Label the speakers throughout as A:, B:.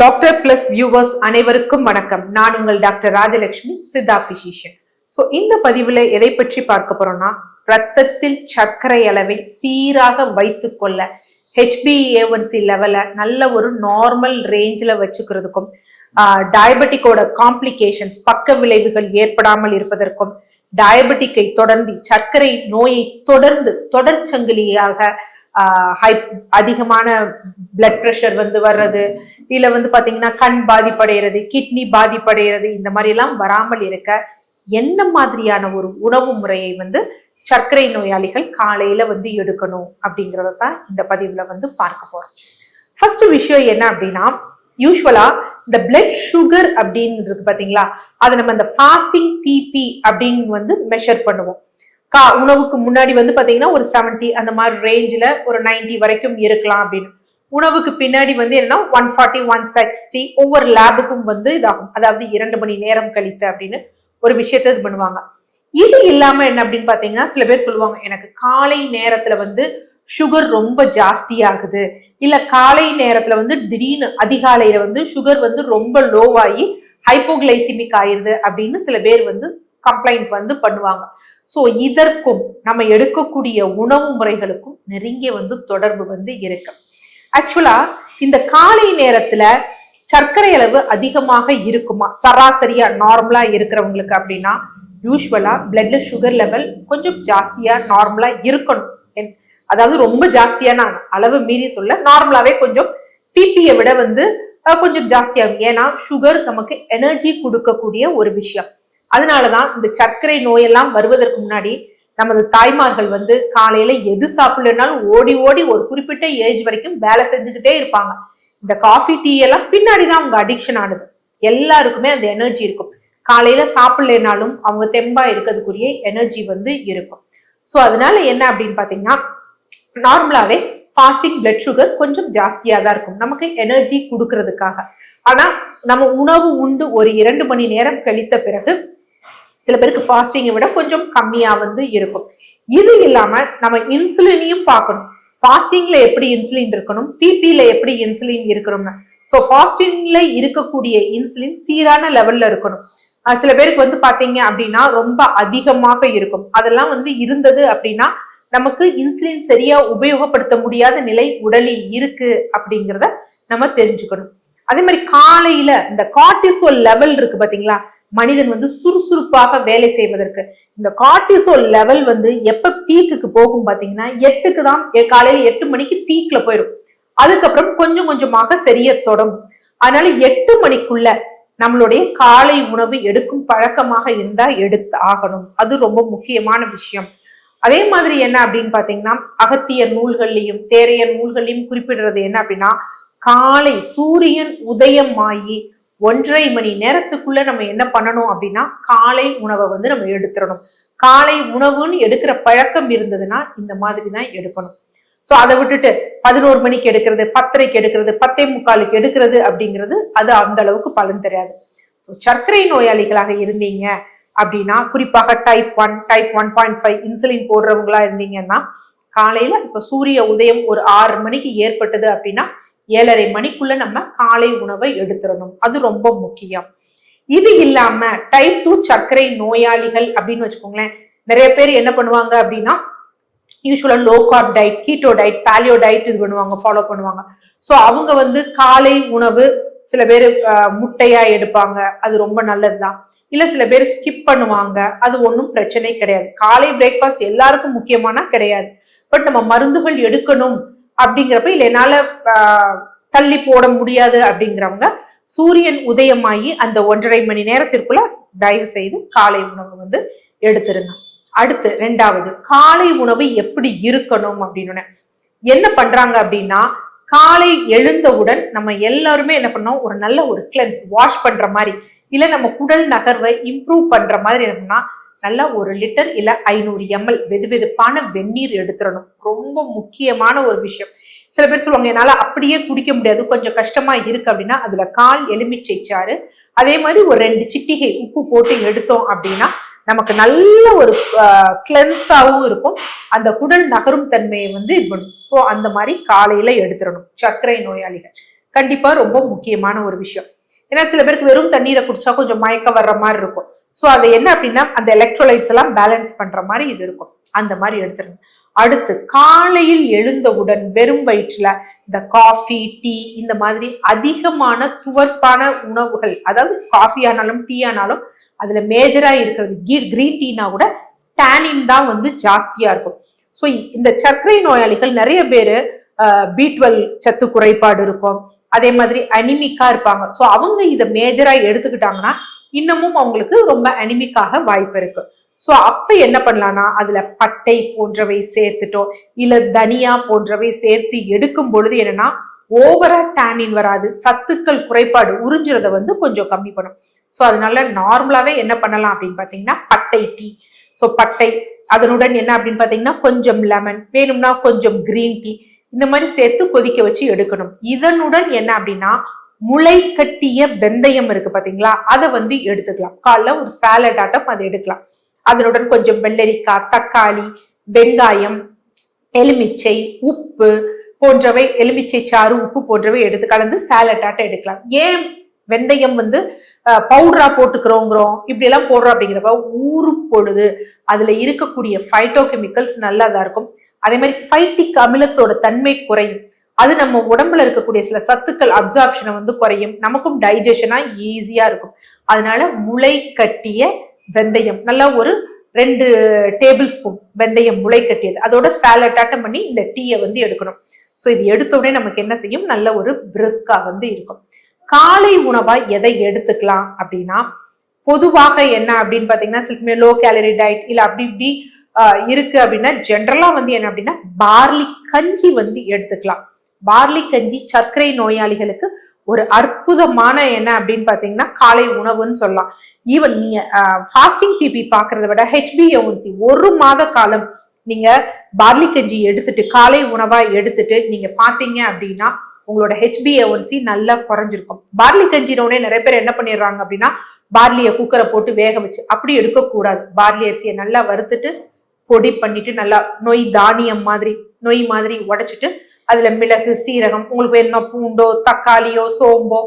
A: Doctor plus viewers அனைவருக்கும் வணக்கம். நான் உங்கள் doctor Rajalakshmi, Siddha physician. So இந்த பதிவுல எதை பற்றி பார்க்க போறோம்னா, ரத்தத்தில் சர்க்கரை அளவை சீராக வைத்துக் கொள்ள HbA1c லெவலை நல்ல ஒரு நார்மல் ரேஞ்சில் வச்சுக்கிறதுக்கும், டயபெட்டிக்கோட காம்ப்ளிகேஷன்ஸ் பக்க விளைவுகள் ஏற்படாமல் இருப்பதற்கும், டயபெட்டிக்கை தொடர்ந்து சர்க்கரை நோயை தொடர்ச்சங்கிலியாக அதிகமான பிளட் பிரஷர் வர்றது, இல்ல பாத்தீங்கன்னா கண் பாதிப்படைகிறது, கிட்னி பாதிப்படைகிறது, இந்த மாதிரி எல்லாம் வராமல் இருக்க என்ன மாதிரியான ஒரு உணவு முறையை சர்க்கரை நோயாளிகள் காலையில எடுக்கணும் அப்படிங்கறத தான் இந்த பதிவுல பார்க்க போறோம். ஃபர்ஸ்ட் விஷயம் என்ன அப்படின்னா, யூஸ்வலா இந்த பிளட் சுகர் அப்படின்னு இருக்கு பாத்தீங்களா, அதை நம்ம இந்த ஃபாஸ்டிங் பிபி அப்படின்னு மெஷர் பண்ணுவோம். உணவுக்கு முன்னாடி பாத்தீங்கன்னா ஒரு 70 அந்த மாதிரி ரேஞ்சில் ஒரு 90 வரைக்கும் இருக்கலாம் அப்படின்னு. உணவுக்கு பின்னாடி என்னன்னா 140 160 ஒவ்வொரு லேபுக்கும் இதாகும். அதாவது 2 மணி நேரம் கழித்து அப்படின்னு ஒரு விஷயத்த இது பண்ணுவாங்க. இது இல்லாம என்ன அப்படின்னு பாத்தீங்கன்னா, சில பேர் சொல்லுவாங்க, எனக்கு காலை நேரத்துல சுகர் ரொம்ப ஜாஸ்தி ஆகுது, இல்ல காலை நேரத்துல திடீர்னு அதிகாலையில சுகர் ரொம்ப லோவாகி ஹைப்போகிளைசிமிக் ஆயிருது அப்படின்னு சில பேர் கம்ப்ளைண்ட் பண்ணுவாங்க. சோ இதற்கும் நம்ம எடுக்கக்கூடிய உணவு முறைகளுக்கும் நெருங்கிய தொடர்பு இருக்கு. ஆக்சுவலா இந்த காலை நேரத்துல சர்க்கரை அளவு அதிகமாக இருக்குமா, சராசரியா நார்மலா இருக்கிறவங்களுக்கு அப்படின்னா, யூஸ்வலா பிளட்ல சுகர் லெவல் கொஞ்சம் ஜாஸ்தியா நார்மலா இருக்கணும். அதாவது ரொம்ப ஜாஸ்தியான அளவு மீறி சொல்ல, நார்மலாவே கொஞ்சம் பிபியை விட கொஞ்சம் ஜாஸ்தியாகும். ஏன்னா சுகர் நமக்கு எனர்ஜி கொடுக்கக்கூடிய ஒரு விஷயம். அதனாலதான் இந்த சர்க்கரை நோயெல்லாம் வருவதற்கு முன்னாடி நமது தாய்மார்கள் காலையில எது சாப்பிடலனாலும் ஓடி ஓடி ஒரு குறிப்பிட்ட ஏஜ் வரைக்கும் வேலை செஞ்சுக்கிட்டே இருப்பாங்க. இந்த காஃபி டீ எல்லாம் பின்னாடிதான் அவங்க அடிக்ஷன் ஆனது. எல்லாருக்குமே அந்த எனர்ஜி இருக்கும். காலையில சாப்பிடலனாலும் அவங்க தெம்பா இருக்கிறதுக்குரிய எனர்ஜி இருக்கும். ஸோ அதனால என்ன அப்படின்னு பாத்தீங்கன்னா, நார்மலாவே ஃபாஸ்டிங் பிளட் சுகர் கொஞ்சம் ஜாஸ்தியா தான் இருக்கும் நமக்கு எனர்ஜி கொடுக்கறதுக்காக. ஆனா நம்ம உணவு உண்டு ஒரு 2 மணி நேரம் கழித்த பிறகு சில பேருக்கு ஃபாஸ்டிங்கை விட கொஞ்சம் கம்மியா இருக்கும். இது இல்லாம நம்ம இன்சுலினையும் பார்க்கணும். ஃபாஸ்டிங்ல எப்படி இன்சுலின் இருக்கணும், பிபில எப்படி இன்சுலின் இருக்கணும்னு. ஸோ ஃபாஸ்டிங்ல இருக்கக்கூடிய இன்சுலின் சீரான லெவல்ல இருக்கணும். சில பேருக்கு பாத்தீங்க அப்படின்னா ரொம்ப அதிகமாக இருக்கும். அதெல்லாம் இருந்தது அப்படின்னா நமக்கு இன்சுலின் சரியா உபயோகப்படுத்த முடியாத நிலை உடலில் இருக்கு அப்படிங்கிறத நம்ம தெரிஞ்சுக்கணும். அதே மாதிரி காலையில இந்த கார்டிசோல் லெவல் இருக்கு பாத்தீங்களா, மனிதன் சுறுசுறுப்பாக வேலை செய்வதற்கு இந்த கார்டிசோல் லெவல் எப்ப பீக்குக்கு போகும் பாத்தீங்கன்னா 8க்கு தான், காலையில 8 மணிக்கு பீக்ல போயிடும். அதுக்கப்புறம் கொஞ்சம் கொஞ்சமாக சரிய தொடங்கும். அதனால 8 மணிக்குள்ள நம்மளுடைய காலை உணவு எடுக்கும் பழக்கமாக இருந்தா எடுத்து ஆகணும். அது ரொம்ப முக்கியமான விஷயம். அதே மாதிரி என்ன அப்படின்னு பாத்தீங்கன்னா, அகத்தியர் நூல்கள்லையும் தேரையர் நூல்கள்லையும் குறிப்பிடுறது என்ன அப்படின்னா, காலை சூரியன் உதயம் ஆகி 1.5 மணி நேரத்துக்குள்ள நம்ம என்ன பண்ணணும் அப்படின்னா, காலை உணவை நம்ம எடுத்துடணும். காலை உணவுன்னு எடுக்கிற பழக்கம் இருந்ததுன்னா இந்த மாதிரி தான் எடுக்கணும். ஸோ அதை விட்டுட்டு 11 மணிக்கு எடுக்கிறது, 10:30க்கு எடுக்கிறது, 10:45க்கு எடுக்கிறது அப்படிங்கிறது அது அந்த அளவுக்கு பலன் தெரியாது. ஸோ சர்க்கரை நோயாளிகளாக இருந்தீங்க அப்படின்னா, குறிப்பாக டைப் 1 டைப் 1.5 இன்சுலின் போடுறவங்களா இருந்தீங்கன்னா, காலையில இப்ப சூரிய உதயம் ஒரு 6 மணிக்கு ஏற்பட்டது அப்படின்னா 7:30 மணிக்குள்ள நம்ம காலை உணவை எடுத்துடணும். அது ரொம்ப முக்கியம். இது இல்லாம டைப் 2 சர்க்கரை நோயாளிகள் அப்படின்னு வச்சுக்கோங்களேன், நிறைய பேர் என்ன பண்ணுவாங்க அப்படின்னா, யூஸ்வலா low corp diet, keto diet, பாலியோ diet இது பண்ணுவாங்க, ஃபாலோ பண்ணுவாங்க. ஸோ அவங்க காலை உணவு சில பேர் முட்டையா எடுப்பாங்க, அது ரொம்ப நல்லதுதான். இல்ல சில பேர் ஸ்கிப் பண்ணுவாங்க, அது ஒன்றும் பிரச்சனை கிடையாது. காலை பிரேக்ஃபாஸ்ட் எல்லாருக்கும் முக்கியமானா கிடையாது. பட் நம்ம மருந்துகள் எடுக்கணும் அப்படிங்கிறப்ப, இல்ல என்னால தள்ளி போட முடியாது அப்படிங்கிறவங்க சூரியன் உதயமாகி அந்த 1.5 மணி நேரத்திற்குள்ள தயவு செய்து காலை உணவு எடுத்துருங்க. அடுத்து 2வது, காலை உணவு எப்படி இருக்கணும் அப்படின்னு என்ன பண்றாங்க அப்படின்னா, காலை எழுந்தவுடன் நம்ம எல்லாருமே என்ன பண்ணோம், ஒரு நல்ல ஒரு கிளென்ஸ் வாஷ் பண்ற மாதிரி, இல்ல நம்ம குடல் நகர்வை இம்ப்ரூவ் பண்ற மாதிரி என்ன பண்ணா, நல்லா 1 லிட்டர் இல்ல 500 ml வெதுவெதுப்பான வெந்நீர் எடுத்துடணும். ரொம்ப முக்கியமான ஒரு விஷயம். சில பேர் சொல்லுவாங்க, என்னால அப்படியே குடிக்க முடியாது, கொஞ்சம் கஷ்டமா இருக்கு அப்படின்னா, அதுல 1/4 எலுமிச்சை சாறு, அதே மாதிரி ஒரு 2 சிட்டிகை உப்பு போட்டு எடுத்தோம் அப்படின்னா நமக்கு நல்ல ஒரு கிளென்ஸாவும் இருக்கும். அந்த குடல் நகரும் தன்மையை இது பண்ணும். ஸோ அந்த மாதிரி காலையில எடுத்துடணும் சர்க்கரை நோயாளிகள். கண்டிப்பா ரொம்ப முக்கியமான ஒரு விஷயம். ஏன்னா சில பேருக்கு வெறும் தண்ணீரை குடிச்சா கொஞ்சம் மயக்கம் வர்ற மாதிரி இருக்கும். ஸோ அது என்ன அப்படின்னா அந்த எலக்ட்ரோலைட்ஸ் எல்லாம் பேலன்ஸ் பண்ற மாதிரி இது இருக்கும். அந்த மாதிரி எடுத்துருங்க. அடுத்து காலையில் எழுந்தவுடன் வெறும் வயிற்றுல இந்த காஃபி டீ இந்த மாதிரி அதிகமான துவர்ப்பான உணவுகள், அதாவது காஃபி ஆனாலும் டீ ஆனாலும் அதுல மேஜரா இருக்கிறது கிரீன் டீனா கூட டேனின் தான் வந்து ஜாஸ்தியா இருக்கும். ஸோ இந்த சர்க்கரை நோயாளிகள் நிறைய பேரு B12 சத்து குறைபாடு இருக்கும், அதே மாதிரி அனிமிக்கா இருப்பாங்க. ஸோ அவங்க இதை மேஜரா எடுத்துக்கிட்டாங்கன்னா இன்னமும் அவங்களுக்கு ரொம்ப அனிமிக்காக வாய்ப்பு இருக்கு. ஸோ அப்ப என்ன பண்ணலாம்னா அதுல பட்டை போன்றவை சேர்த்துட்டோம், இல்ல தனியா போன்றவை சேர்த்து எடுக்கும் பொழுது என்னன்னா ஓவரா டேனின் வராது, சத்துக்கள் குறைபாடு உறிஞ்சுறத வந்து கொஞ்சம் கம்மி பண்ணும். ஸோ அதனால நார்மலாவே என்ன பண்ணலாம் அப்படின்னு பாத்தீங்கன்னா பட்டை டீ. ஸோ பட்டை அதனுடன் என்ன அப்படின்னு பாத்தீங்கன்னா கொஞ்சம் லெமன், வேணும்னா கொஞ்சம் கிரீன் டீ இந்த மாதிரி சேர்த்து கொதிக்க வச்சு எடுக்கணும். இதனுடன் என்ன அப்படின்னா முளை கட்டிய வெந்தயம் இருக்கு பாத்தீங்களா, அதை வந்து எடுத்துக்கலாம். காலைல ஒரு சாலட் ஆட்டம் அதை எடுக்கலாம். அதனுடன் கொஞ்சம் வெள்ளரிக்காய், தக்காளி, வெங்காயம், எலுமிச்சை, உப்பு போன்றவை, எலுமிச்சை சாறு, உப்பு போன்றவை எடுத்து கலந்து சாலட் ஆட்டம் எடுக்கலாம். ஏன் வெந்தயம் வந்து பவுடரா போட்டுக்கிறோங்கிறோம், இப்படி எல்லாம் போடுறோம் அப்படிங்கிறப்ப ஊறும் பொழுது அதுல இருக்கக்கூடிய ஃபைட்டோ கெமிக்கல்ஸ் நல்லாதான் இருக்கும். அதே மாதிரி ஃபைட்டிக் அமிலத்தோட தன்மை குறையும். அது நம்ம உடம்புல இருக்கக்கூடிய சில சத்துக்கள் அப்சார்ப்ஷனை வந்து குறையும், நமக்கும் டைஜஷனா ஈஸியா இருக்கும். அதனால முளை கட்டிய வெந்தயம் நல்லா ஒரு 2 டேபிள் ஸ்பூன் வெந்தயம் முளை கட்டியது அதோட சாலட் ஆட்டம் பண்ணி இந்த டீயை வந்து எடுக்கணும். ஸோ இது எடுத்த உடனே நமக்கு என்ன செய்யும், நல்ல ஒரு பிரிஸ்கா வந்து இருக்கும். காலை உணவா எதை எடுத்துக்கலாம் அப்படின்னா பொதுவாக என்ன அப்படின்னு பாத்தீங்கன்னா சில சமயம் லோ கேலரி டயட் இல்ல அப்படி இப்படி இருக்கு அப்படின்னா ஜென்ரலா வந்து என்ன அப்படின்னா பார்லி கஞ்சி வந்து எடுத்துக்கலாம். பார்லி கஞ்சி சர்க்கரை நோயாளிகளுக்கு ஒரு அற்புதமான என்ன அப்படின்னு பாத்தீங்கன்னா காலை உணவுன்னு சொல்லலாம். ஈவன் நீங்க ஃபாஸ்டிங் பிபி பாக்குறத விட HbA1c 1 மாத காலம் நீங்க பார்லி கஞ்சி எடுத்துட்டு காலை உணவா எடுத்துட்டு நீங்க பாத்தீங்க அப்படின்னா உங்களோட HbA1c நல்லா குறைஞ்சிருக்கும். பார்லி கஞ்சினோடனே நிறைய பேர் என்ன பண்ணிடுறாங்க அப்படின்னா பார்லியை குக்கரை போட்டு வேக வச்சு அப்படி எடுக்கக்கூடாது. பார்லி அரிசியை நல்லா வறுத்துட்டு பொடி பண்ணிட்டு நல்லா நொய் மாதிரி உடைச்சிட்டு அதுல மிளகு, சீரகம், உங்களுக்கு வேணும்னா பூண்டோ, தக்காளியோ, சோம்போ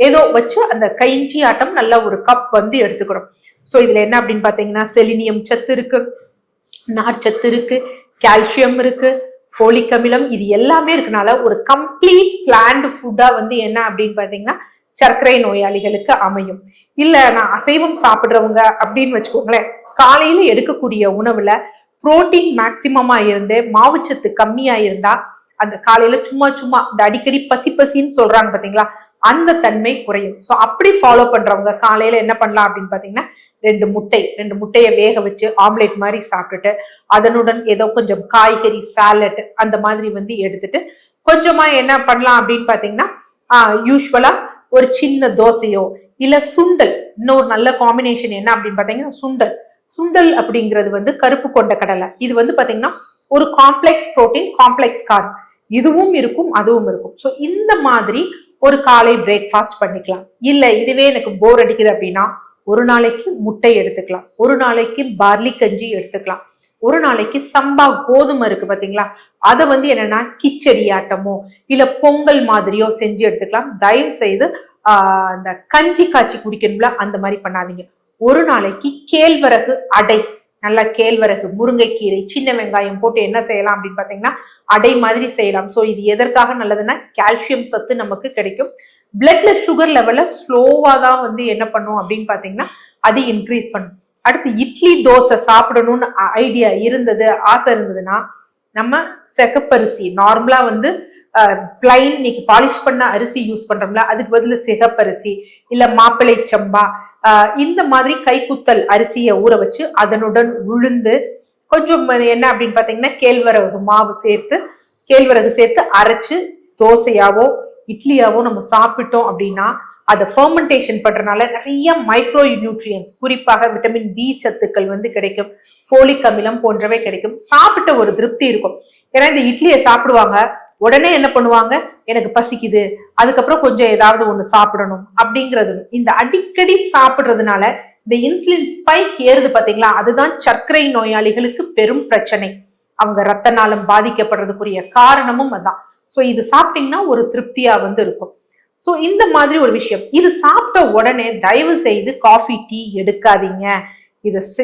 A: ஏதோ வச்சு அந்த கைஞ்சி ஆட்டம் நல்லா ஒரு கப் வந்து எடுத்துக்கணும். ஸோ இதுல என்ன அப்படின்னு பாத்தீங்கன்னா செலினியம் சத்து இருக்கு, நார்ச்சத்து இருக்கு, கால்சியம் இருக்கு, ஃபோலிக் அமிலம், இது எல்லாமே இருக்கனால ஒரு கம்ப்ளீட் பிளான்டு ஃபுட்டா வந்து என்ன அப்படின்னு பாத்தீங்கன்னா சர்க்கரை நோயாளிகளுக்கு அமையும். இல்ல நான் அசைவம் சாப்பிடுறவங்க அப்படின்னு வச்சுக்கோங்களேன், காலையில எடுக்கக்கூடிய உணவுல புரோட்டீன் மேக்சிமமா இருந்து மாவுச்சத்து கம்மியா இருந்தா அந்த காலையில சும்மா இந்த அடிக்கடி பசின்னு சொல்றாங்க பாத்தீங்களா, அந்த தன்மை குறையும். ஸோ அப்படி ஃபாலோ பண்றவங்க காலையில என்ன பண்ணலாம் அப்படின்னு பாத்தீங்கன்னா 2 முட்டையை வேக வச்சு ஆம்லேட் மாதிரி சாப்பிட்டுட்டு அதனுடன் ஏதோ கொஞ்சம் காய்கறி சாலட் அந்த மாதிரி வந்து எடுத்துட்டு கொஞ்சமா என்ன பண்ணலாம் அப்படின்னு பாத்தீங்கன்னா யூஸ்வலா ஒரு சின்ன தோசையோ இல்ல சுண்டல். இன்னொரு நல்ல காம்பினேஷன் என்ன அப்படின்னு பாத்தீங்கன்னா சுண்டல் அப்படிங்கிறது வந்து கருப்பு கொண்ட கடலை. இது வந்து பாத்தீங்கன்னா ஒரு காம்ப்ளெக்ஸ் புரோட்டீன், காம்ப்ளெக்ஸ் கார்ப், இதுவும் இருக்கும் அதுவும் இருக்கும். ஸோ இந்த மாதிரி ஒரு காலை பிரேக்ஃபாஸ்ட் பண்ணிக்கலாம். இல்ல இதுவே எனக்கு போர் அடிக்குது அப்படின்னா ஒரு நாளைக்கு முட்டை எடுத்துக்கலாம், ஒரு நாளைக்கு பார்லி கஞ்சி எடுத்துக்கலாம், ஒரு நாளைக்கு சம்பா கோதுமை இருக்கு பாத்தீங்களா, அதை வந்து என்னன்னா கிச்சடி ஆட்டமோ இல்ல பொங்கல் மாதிரியோ செஞ்சு எடுத்துக்கலாம். தயவு செய்து இந்த கஞ்சி காய்ச்சி குடிக்கணும்ல அந்த மாதிரி பண்ணாதீங்க. ஒரு நாளைக்கு கேழ்வரகு அடை, நல்லா கேழ்வரகு, முருங்கைக்கீரை, சின்ன வெங்காயம் போட்டு என்ன செய்யலாம் அப்படின்னு பாத்தீங்கன்னா அடை மாதிரி செய்யலாம். ஸோ இது எதற்காக நல்லதுன்னா கால்சியம் சத்து நமக்கு கிடைக்கும். பிளட்ல சுகர் லெவல ஸ்லோவா தான் வந்து என்ன பண்ணும் அப்படின்னு பாத்தீங்கன்னா அது இன்க்ரீஸ் பண்ணும். அடுத்து இட்லி தோசை சாப்பிடணும்னு ஐடியா ஆசை இருந்ததுன்னா நம்ம சிகப்பரிசி நார்மலா வந்து பிளைன் இன்னைக்கு பாலிஷ் பண்ண அரிசி யூஸ் பண்றோம்ல, அதுக்கு பதில் சிகப்பரிசி இல்ல மாப்பிளை சம்பா இந்த மாதிரி கைக்குத்தல் அரிசியை ஊற வச்சு அதனுடன் உளுந்து கொஞ்சம் என்ன அப்படின்னு பாத்தீங்கன்னா கேழ்வரகு மாவு கேழ்வரகு சேர்த்து அரைச்சு தோசையாவோ இட்லியாவோ நம்ம சாப்பிட்டோம் அப்படின்னா அதை ஃபெர்மெண்டேஷன் பண்றதுனால நிறைய மைக்ரோ நியூட்ரியன்ஸ், குறிப்பாக விட்டமின் பி சத்துக்கள் வந்து கிடைக்கும், ஃபோலிக் அமிலம் போன்றவை கிடைக்கும். சாப்பிட்ட ஒரு திருப்தி இருக்கும். ஏன்னா இந்த இட்லியை சாப்பிடுவாங்க, உடனே என்ன பண்ணுவாங்க, எனக்கு பசிக்குது, அதுக்கப்புறம் கொஞ்சம் ஏதாவது ஒண்ணு சாப்பிடணும் அப்படிங்கிறது. இந்த அடிக்கடி சாப்பிடுறதுனால இந்த இன்சுலின் ஸ்பைக் ஏறுது பாத்தீங்களா, அதுதான் சர்க்கரை நோயாளிகளுக்கு பெரும் பிரச்சனை. அவங்க ரத்த நாளம் பாதிக்கப்படுறதுக்குரிய காரணமும் அதான். ஸோ இது சாப்பிட்டீங்கன்னா ஒரு திருப்தியா வந்து இருக்கும். ஸோ இந்த மாதிரி ஒரு விஷயம். இது சாப்பிட்ட உடனே தயவு செய்து காஃபி டீ எடுக்காதீங்க.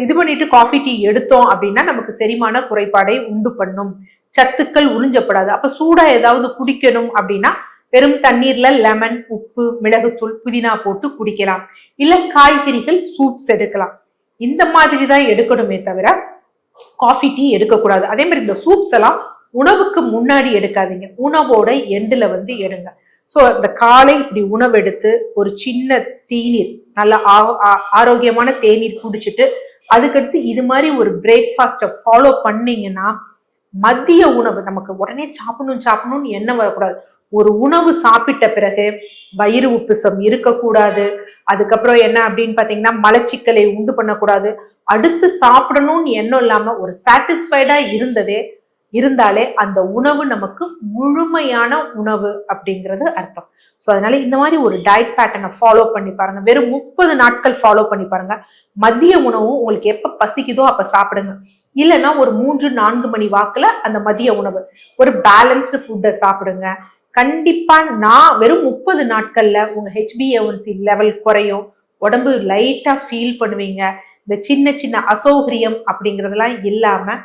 A: இது பண்ணிட்டு காஃபி டீ எடுத்தோம் அப்படின்னா நமக்கு செரிமான குறைபாடை உண்டு பண்ணும், சத்துக்கள் உறிஞ்சப்படாது. அப்ப சூடா ஏதாவது குடிக்கணும் அப்படின்னா வெறும் தண்ணீர்ல லெமன், உப்பு, மிளகுத்தூள், புதினா போட்டு குடிக்கலாம். இல்ல காய்கறிகள் சூப்ஸ் எடுக்கலாம். இந்த மாதிரி தான் எடுக்கணுமே தவிர காஃபி டீ எடுக்கக்கூடாது. அதே மாதிரி இந்த சூப்ஸ் எல்லாம் உணவுக்கு முன்னாடி எடுக்காதீங்க, உணவோட எண்டுல வந்து எடுங்க. ஸோ இந்த காலை இப்படி உணவு எடுத்து ஒரு சின்ன தேநீர், நல்ல ஆரோக்கியமான தேநீர் குடிச்சிட்டு அதுக்கடுத்து இது மாதிரி ஒரு பிரேக்ஃபாஸ்ட ஃபாலோ பண்ணீங்கன்னா மதிய உணவு நமக்கு உடனே சாப்பிடணும்னு எண்ணம் வரக்கூடாது. ஒரு உணவு சாப்பிட்ட பிறகு வயிறு உப்புசம் இருக்கக்கூடாது. அதுக்கப்புறம் என்ன அப்படின்னு பாத்தீங்கன்னா மலச்சிக்கலை உண்டு பண்ணக்கூடாது. அடுத்து சாப்பிடணும்னு எண்ணம் இல்லாம ஒரு சாட்டிஸ்ஃபைடா இருந்தாலே அந்த உணவு நமக்கு முழுமையான உணவு அப்படிங்கிறது அர்த்தம். ஸோ அதனால இந்த மாதிரி ஒரு டயட் பேட்டர்னை ஃபாலோ பண்ணி பாருங்க. வெறும் 30 நாட்கள் ஃபாலோ பண்ணி பாருங்க. மதிய உணவும் உங்களுக்கு எப்ப பசிக்குதோ அப்ப சாப்பிடுங்க. இல்லைன்னா ஒரு 3-4 மணி வாக்குல அந்த மதிய உணவு ஒரு பேலன்ஸ்டு ஃபுட்டை சாப்பிடுங்க. கண்டிப்பா நான் வெறும் 30 நாட்கள்ல உங்க HbA1c லெவல் குறையும், உடம்பு லைட்டா ஃபீல் பண்ணுவீங்க. இந்த சின்ன சின்ன அசௌகரியம் அப்படிங்கிறதெல்லாம் இல்லாம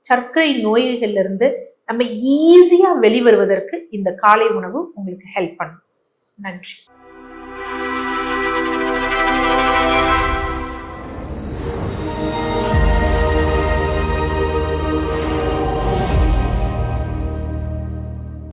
A: சர்க்கரை நோய்கள்ல இருந்து நம்ம ஈஸியா வெளிவருவதற்கு இந்த காலை உணவு உங்களுக்கு ஹெல்ப் பண்ணும். நன்றி.